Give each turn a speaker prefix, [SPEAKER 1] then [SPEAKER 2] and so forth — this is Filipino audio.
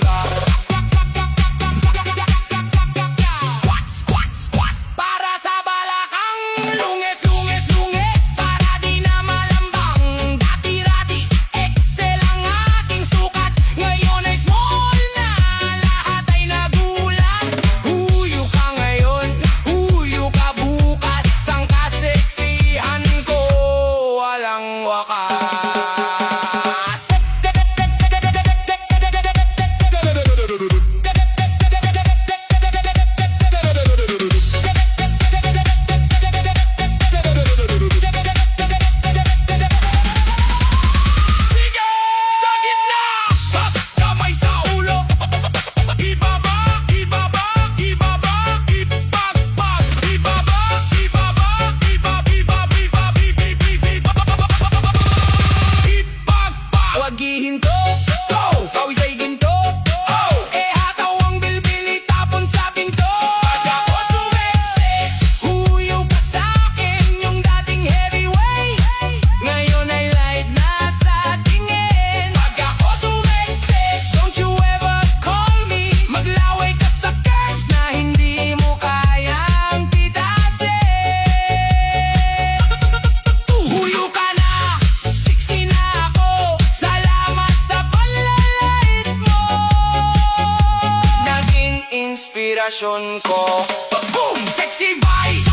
[SPEAKER 1] ka. Squat, squat, squat para sa balakang. Lunges, lunges, lunges para di na malambang. Dati-rati, excel ang aking sukat. Ngayon ay small na, lahat ay nagulat. Huyo ka ngayon, huyo ka bukas. Ang kaseksihan ko walang wakas. Sige! Sa gitna! Kamay sa ulo! Ibaba! Ibaba! Ibaba! Ipagpag! Ibaba! Ibaba! Ipagpag! Huwag hihinto! Go! Pawis ay ginto! Oh! Eh hataw ang bilbil itapon sa pinto! Pag ako sumexy, huyo ka sa'kin yung dating heavyweight. Ngayon ay light na sa tingin. Pag ako sumexy, don't you ever call me. Maglaway ka sa curves na hindi mo kayang pitasin. Huyo ka na, sexy na ako. Salamat sa panlalait mo. Naging inspirasyon ko. Boom! Sexy bye!